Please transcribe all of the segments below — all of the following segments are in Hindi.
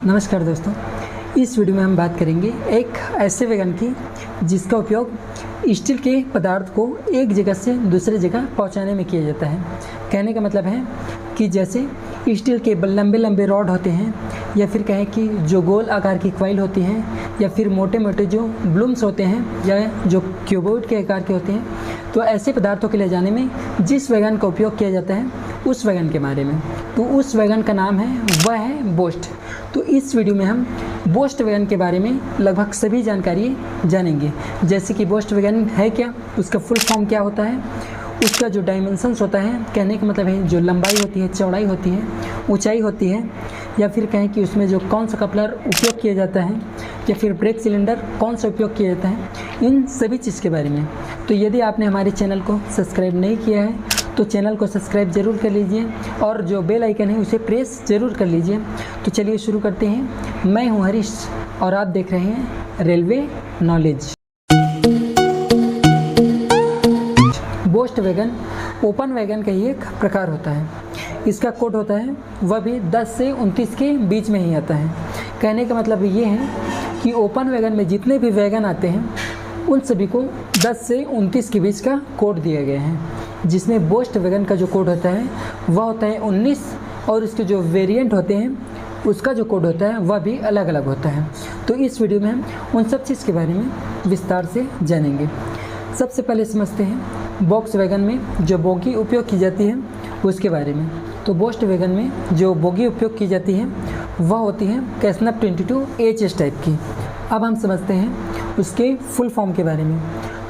नमस्कार दोस्तों, इस वीडियो में हम बात करेंगे एक ऐसे वैगन की जिसका उपयोग स्टील के पदार्थ को एक जगह से दूसरे जगह पहुंचाने में किया जाता है। कहने का मतलब है कि जैसे स्टील के लंबे लंबे रॉड होते हैं, या फिर कहें कि जो गोल आकार की क्वाइल होती हैं, या फिर मोटे मोटे जो ब्लूम्स होते हैं, या जो क्यूबॉइड के आकार के होते हैं, तो ऐसे पदार्थों के ले जाने में जिस वैगन का उपयोग किया जाता है उस वैगन के बारे में, तो उस वैगन का नाम है, वह है बोस्ट। तो इस वीडियो में हम बोस्ट वैगन के बारे में लगभग सभी जानकारी जानेंगे, जैसे कि बोस्ट वैगन है क्या, उसका फुल फॉर्म क्या होता है, उसका जो डायमेंशंस होता है, कहने का मतलब है जो लंबाई होती है, चौड़ाई होती है, ऊंचाई होती है, या फिर कहें कि उसमें जो कौन सा कपलर उपयोग किया जाता है, या फिर ब्रेक सिलेंडर कौन सा उपयोग किया जाता है, इन सभी चीज़ के बारे में। तो यदि आपने हमारे चैनल को सब्सक्राइब नहीं किया है तो चैनल को सब्सक्राइब ज़रूर कर लीजिए, और जो बेल आइकन है उसे प्रेस ज़रूर कर लीजिए। तो चलिए शुरू करते हैं। मैं हूं हरीश और आप देख रहे हैं railway knowledge. Boast wagon open wagon का ही एक प्रकार होता है। इसका कोड होता है वह भी 10 से 29 के बीच में ही आता है। कहने का मतलब ये है कि ओपन वैगन में जितने भी वैगन आते हैं उन सभी को 10 से 29 के बीच का कोड दिया गया है, जिसमें बोस्ट वैगन का जो कोड होता है वह होता है 19, और इसके जो वेरिएंट होते हैं उसका जो कोड होता है वह भी अलग अलग होता है। तो इस वीडियो में हम उन सब चीज़ के बारे में विस्तार से जानेंगे। सबसे पहले समझते हैं बॉक्स वैगन में जो बोगी उपयोग की जाती है उसके बारे में। तो बोस्ट वैगन में जो बोगी उपयोग की जाती है वह होती है कैसनप 22HS टाइप की। अब हम समझते हैं उसके फुल फॉर्म के बारे में।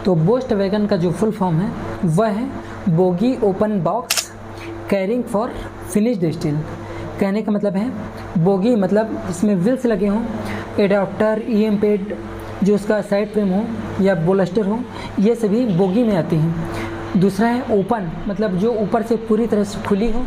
तो बोस्ट वैगन का जो फुल फॉर्म है वह है bogie open box carrying for finished steel. कहने का मतलब है बोगी मतलब इसमें व्हील्स लगे हों, एडाप्टर, EM पैड, जो उसका साइड फ्रेम हो या बोलस्टर हो, ये सभी बोगी में आती हैं। दूसरा है ओपन मतलब जो ऊपर से पूरी तरह से खुली हो।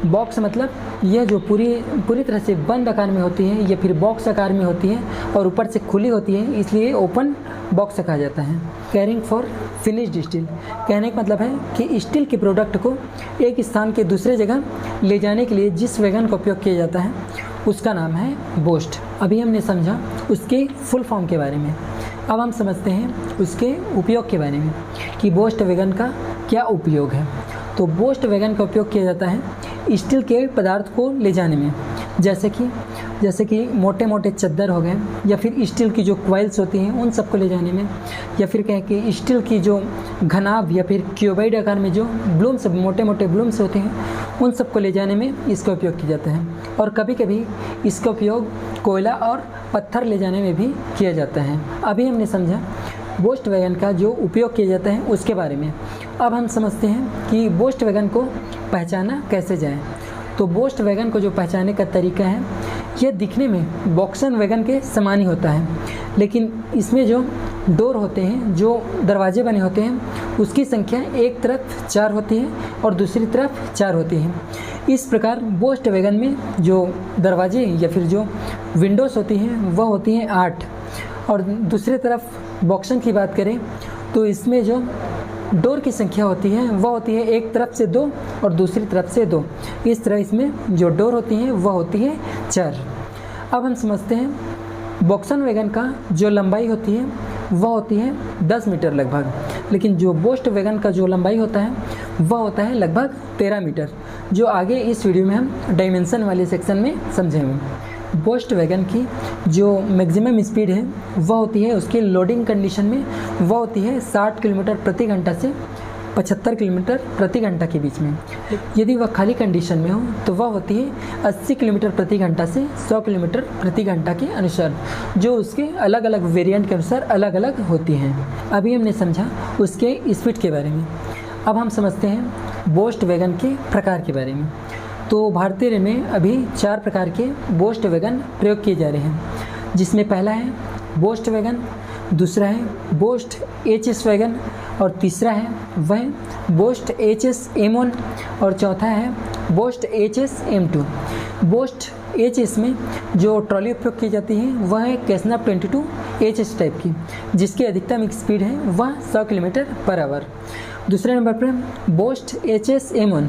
बॉक्स मतलब यह जो पूरी तरह से बंद आकार में होती है, या फिर बॉक्स आकार में होती है और ऊपर से खुली होती है, इसलिए ओपन बॉक्स कहा जाता है। कैरिंग फॉर फिनिश्ड स्टील, कहने का मतलब है कि स्टील के प्रोडक्ट को एक स्थान के दूसरे जगह ले जाने के लिए जिस वैगन का उपयोग किया जाता है उसका नाम है बोस्ट। अभी हमने समझा उसके फुल फॉर्म के बारे में। अब हम समझते हैं उसके उपयोग के बारे में कि बोस्ट वैगन का क्या उपयोग है। तो बोस्ट वैगन का उपयोग किया जाता है स्टील के पदार्थ को ले जाने में, जैसे कि मोटे मोटे चद्दर हो गए, या फिर स्टील की जो क्वाइल्स होती हैं उन सबको ले जाने में, या फिर कहें कि स्टील की जो घनाभ या फिर क्यूबॉइड आकार में जो ब्लूम्स, मोटे मोटे ब्लूम्स होते हैं, उन सबको ले जाने में इसका उपयोग किया जाता है। और कभी कभी इसका उपयोग कोयला और पत्थर ले जाने में भी किया जाता है। अभी हमने समझा बोस्ट वैगन का जो उपयोग किया जाता है उसके बारे में। अब हम समझते हैं कि बोस्ट वैगन को पहचाना कैसे जाए। तो बोस्ट वैगन को जो पहचानने का तरीका है, यह दिखने में बॉक्सन वैगन के समान ही होता है, लेकिन इसमें जो डोर होते हैं, जो दरवाजे बने होते हैं, उसकी संख्या एक तरफ 4 होती है और दूसरी तरफ 4 होती है। इस प्रकार बोस्ट वैगन में जो दरवाजे या फिर जो विंडोज़ होती हैं वह होती हैं 8, और दूसरी तरफ बॉक्सन की बात करें तो इसमें जो डोर की संख्या होती है वह होती है एक तरफ से 2 और दूसरी तरफ से 2। इस तरह इसमें जो डोर होती हैं वह होती है 4। अब हम समझते हैं बॉक्सन वैगन का जो लंबाई होती है वह होती है 10 मीटर लगभग, लेकिन जो बोस्ट वैगन का जो लंबाई होता है वह होता है लगभग 13 मीटर, जो आगे इस वीडियो में हम डायमेंशन वाले सेक्शन में समझेंगे। बोस्ट वैगन की जो मैक्सिमम स्पीड है वह होती है उसकी लोडिंग कंडीशन में वह होती है 60 किलोमीटर प्रति घंटा से 75 किलोमीटर प्रति घंटा के बीच में। यदि वह खाली कंडीशन में हो तो वह होती है 80 किलोमीटर प्रति घंटा से 100 किलोमीटर प्रति घंटा के अनुसार, जो उसके अलग अलग वेरिएंट के अनुसार अलग अलग होती हैं। अभी हमने समझा उसके स्पीड के बारे में। अब हम समझते हैं बोस्ट वैगन के प्रकार के बारे में। तो भारतीय रेल में अभी 4 प्रकार के बोस्ट वैगन प्रयोग किए जा रहे हैं, जिसमें पहला है बोस्ट वैगन, दूसरा है बोस्ट HS वैगन, और तीसरा है वह बोस्ट HS M1, और चौथा है boast HS M2। Boast HS में जो ट्रॉली उपयोग की जाती है वह है कैसनप 22HS टाइप की, जिसकी अधिकतम स्पीड है वह 100 किलोमीटर पर आवर। दूसरे नंबर पर बोस्ट HS M1,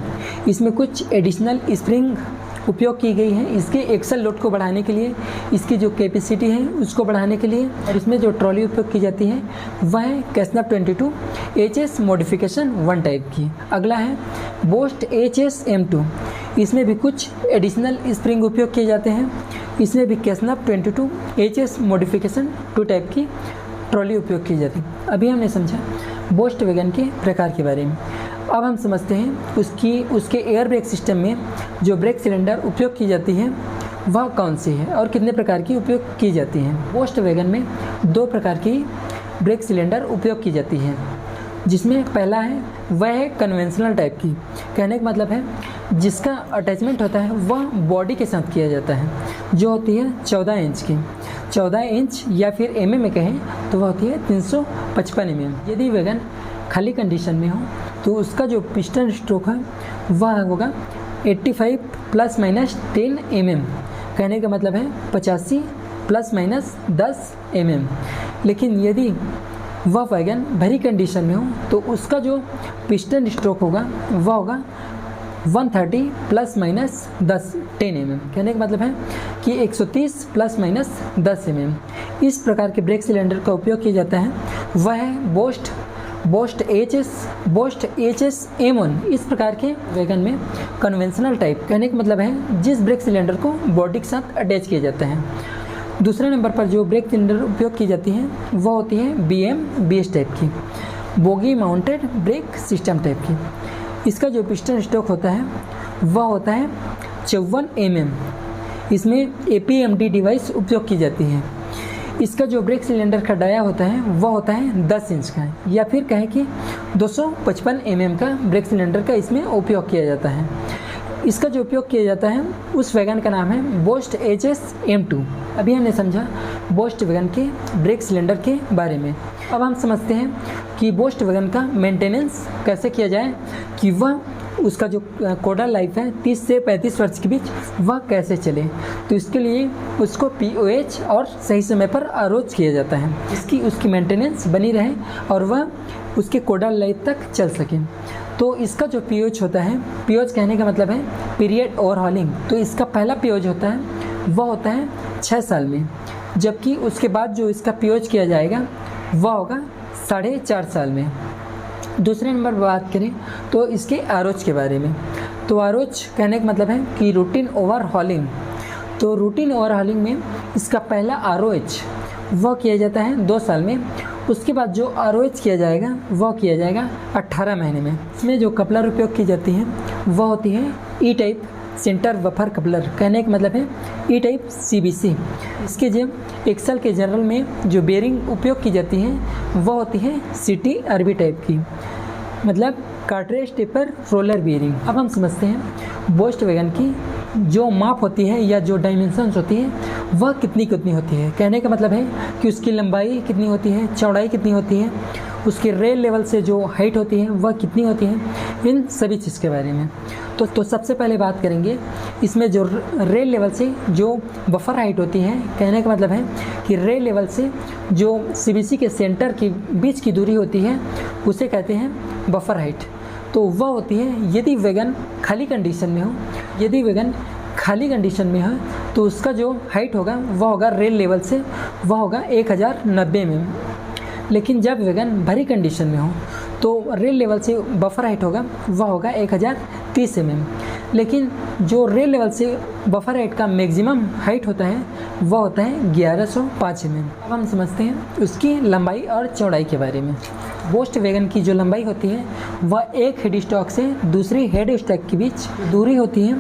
इसमें कुछ एडिशनल स्प्रिंग उपयोग की गई है इसके एक्सल लोड को बढ़ाने के लिए, इसकी जो कैपेसिटी है उसको बढ़ाने के लिए। और इसमें जो ट्रॉली उपयोग की जाती है वह है कैसनप 22 HS मॉडिफिकेशन 1 टाइप की। अगला है बोस्ट HS M2, इसमें भी कुछ एडिशनल स्प्रिंग उपयोग किए जाते हैं। इसमें भी कैसनप 22 HS मॉडिफिकेशन 2 टाइप की ट्रॉली उपयोग की जाती है। अभी हमने समझा बोस्ट वैगन के प्रकार के बारे में। अब हम समझते हैं उसके एयर ब्रेक सिस्टम में जो ब्रेक सिलेंडर उपयोग की जाती है वह कौन सी है और कितने प्रकार की उपयोग की जाती हैं। बोस्ट वैगन में 2 प्रकार की ब्रेक सिलेंडर उपयोग की जाती है, जिसमें पहला है वह है कन्वेंशनल टाइप की। कहने का मतलब है जिसका अटैचमेंट होता है वह बॉडी के साथ किया जाता है, जो होती है 14 इंच की। 14 इंच या फिर mm में कहें तो वह होती है 355 mm। यदि वैगन खाली कंडीशन में हो तो उसका जो पिस्टन स्ट्रोक है वह होगा 85 ± 10 mm। कहने का मतलब है 85 ± 10 mm। लेकिन यदि वह वैगन भरी कंडीशन में हो तो उसका जो पिस्टन स्ट्रोक होगा वह होगा 130 ± 10 mm। कहने का मतलब है कि 130 ± 10 mm। इस प्रकार के ब्रेक सिलेंडर का उपयोग किया जाता है वह है बोस्ट HS M1। इस प्रकार के वैगन में कन्वेंशनल टाइप, कहने का मतलब है जिस ब्रेक सिलेंडर को बॉडी के साथ अटैच किया जाता है। दूसरे नंबर पर जो ब्रेक सिलेंडर उपयोग की जाती है वह होती है BS टाइप की, bogie mounted brake system type की। इसका जो पिस्टन स्ट्रोक होता है वह होता है 54 mm। इसमें APMD डिवाइस उपयोग की जाती है। इसका जो ब्रेक सिलेंडर का डाया होता है वह होता है 10 इंच का, या फिर कहें कि 255 mm का ब्रेक सिलेंडर का इसमें उपयोग किया जाता है। इसका जो उपयोग किया जाता है उस वैगन का नाम है बोस्ट HS M2। अभी हमने समझा बोस्ट वैगन के ब्रेक सिलेंडर के बारे में। अब हम समझते हैं कि बोस्ट वैगन का मेंटेनेंस कैसे किया जाए, कि वह उसका जो कोडल लाइफ है 30 से 35 वर्ष के बीच वह कैसे चले। तो इसके लिए उसको POH और सही समय पर आरोज किया जाता है, उसकी मेंटेनेंस बनी रहे और वह उसके कोडल लाइफ तक चल सके। तो इसका जो POH होता है, POH कहने का मतलब है पीरियड ओवरहॉलिंग। तो इसका पहला POH होता है वह होता है 6 साल में, जबकि उसके बाद जो इसका POH किया जाएगा वह होगा 4.5 साल में। दूसरे नंबर पर बात करें तो इसके आरोज के बारे में। तो आरोज कहने का मतलब है कि रूटीन ओवरहॉलिंग। तो रूटीन ओवरहॉलिंग में इसका पहला ROH वह किया जाता है 2 साल में। उसके बाद जो ROH किया जाएगा वह किया जाएगा 18 महीने में। इसमें जो कपलर उपयोग की जाती है वह होती है E type centre wafer coupler. कहने का मतलब है E टाइप CBC। इसके जो एक्सल के जनरल में जो बेयरिंग उपयोग की जाती है वह होती है CT-RB टाइप की, मतलब कार्ट्रेज टेपर रोलर बेयरिंग। अब हम समझते हैं बोस्ट वैगन की जो माप होती है या जो डायमेंशंस होती है वह कितनी होती है। कहने का मतलब है कि उसकी लंबाई कितनी होती है, चौड़ाई कितनी होती है, उसके रेल लेवल से जो हाइट होती है वह कितनी होती है, इन सभी चीज़ के बारे में। तो सबसे पहले बात करेंगे इसमें जो रेल लेवल से जो बफर हाइट होती है। कहने का मतलब है कि रेल लेवल से जो CBC के सेंटर के बीच की दूरी होती है उसे कहते हैं बफर हाइट। तो वह होती है यदि वैगन खाली कंडीशन में हो, यदि वैगन खाली कंडीशन में है तो उसका जो हाइट होगा वह होगा रेल लेवल से वह होगा 1090 mm। लेकिन जब वैगन भरी कंडीशन में हो तो रेल लेवल से बफर हाइट होगा वह होगा 1030 mm। लेकिन जो रेल लेवल से बफर हाइट का मैक्सिमम हाइट होता है वह होता है 1105 mm। अब हम समझते हैं उसकी लंबाई और चौड़ाई के बारे में। बोस्ट वैगन की जो लंबाई होती है वह एक हेड स्टॉक से दूसरी हेड स्टॉक के बीच दूरी होती है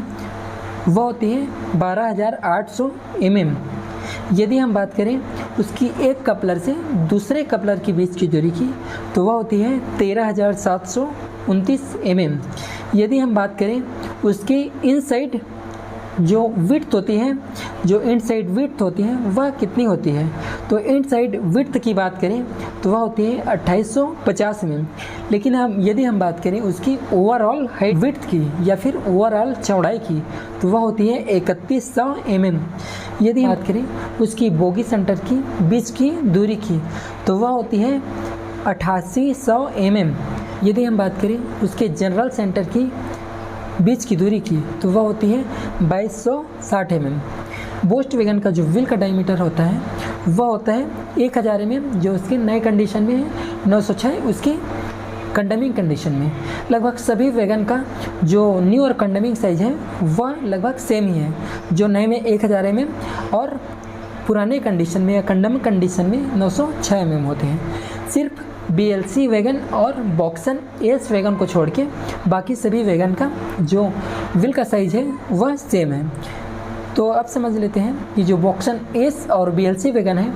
वह होती है 12800 mm। यदि हम बात करें उसकी एक कपलर से दूसरे कपलर के बीच की दूरी की तो वह होती है 13729 mm। यदि हम बात करें उसकी इनसाइड जो विड्थ होती है, जो इनसाइड विड्थ होती है वह कितनी होती है, तो इनसाइड विड्थ की बात करें तो वह होती है 2850 mm। लेकिन यदि हम बात करें उसकी ओवरऑल हाइट विड्थ की या फिर ओवरऑल चौड़ाई की तो वह होती है 3100 mm। यदि बात करें उसकी बोगी सेंटर की बीच की दूरी की तो वह होती है 8800 mm। यदि हम बात करें उसके जनरल सेंटर की बीच की दूरी की तो वह होती है 2260 mm। बोस्ट वैगन का जो व्हील का डायमीटर होता है वह होता है 1000 mm, जो उसके नए कंडीशन में है 906 उसके कंडमिंग कंडीशन में। लगभग सभी वैगन का जो न्यू और कंडमिंग साइज है वह लगभग सेम ही है, जो नए में 1000 mm और पुराने कंडीशन में या कंडमिंग कंडीशन में 906 mm होते हैं। सिर्फ BLC वैगन और बॉक्सन एस वैगन को छोड़ के बाकी सभी वैगन का जो व्हील का साइज है वह सेम है। तो अब समझ लेते हैं कि जो बॉक्सन एस और BLC वैगन है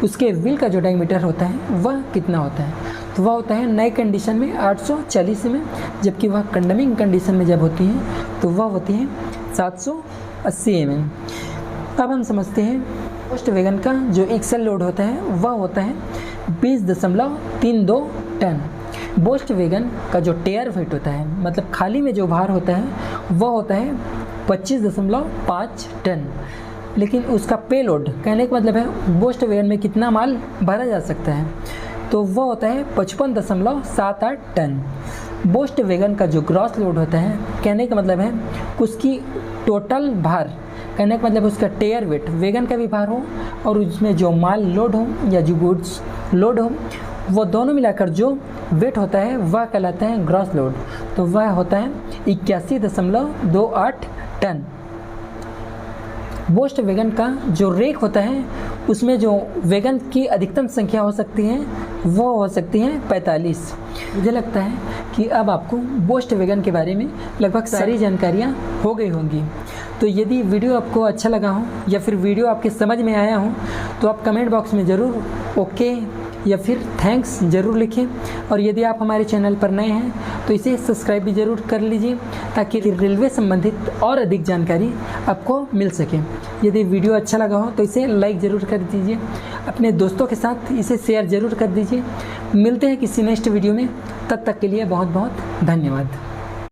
उसके व्हील का जो डायमीटर होता है वह कितना होता है। तो वह होता है नए कंडीशन में 840 mm, जबकि वह कंडमिंग कंडीशन में जब होती है तो वह होती है 780 mm। अब हम समझते हैं बोस्ट वैगन का जो एक्सेल लोड होता है वह होता है 20.32 टन। बोस्ट वैगन का जो टेयर वेट होता है, मतलब खाली में जो भार होता है वह होता है 25.5 टन। लेकिन उसका पे लोड, कहने का मतलब है बोस्ट वैगन में कितना माल भरा जा सकता है, तो वह होता है 55.78 टन। बोस्ट वैगन का जो ग्रॉस लोड होता है, कहने का मतलब है उसकी टोटल भार, कहने का मतलब उसका टेयर वेट, वैगन का भी भार हो और उसमें जो माल लोड हो या जो गुड्स लोड हो, वो दोनों मिलाकर जो वेट होता है वह कहलाता है ग्रॉस लोड। तो वह होता है 81.28 टन। बोस्ट वैगन का जो रेक होता है उसमें जो वैगन की अधिकतम संख्या हो सकती है वो हो सकती है 45। मुझे लगता है कि अब आपको बोस्ट वैगन के बारे में लगभग सारी जानकारियाँ हो गई होंगी। तो यदि वीडियो आपको अच्छा लगा हो या फिर वीडियो आपके समझ में आया हो तो आप कमेंट बॉक्स में ज़रूर ओके या फिर थैंक्स ज़रूर लिखें। और यदि आप हमारे चैनल पर नए हैं तो इसे सब्सक्राइब भी ज़रूर कर लीजिए ताकि रेलवे संबंधित और अधिक जानकारी आपको मिल सके। यदि वीडियो अच्छा लगा हो तो इसे लाइक ज़रूर कर दीजिए, अपने दोस्तों के साथ इसे शेयर ज़रूर कर दीजिए। मिलते हैं किसी नेक्स्ट वीडियो में, तब तक के लिए बहुत बहुत धन्यवाद।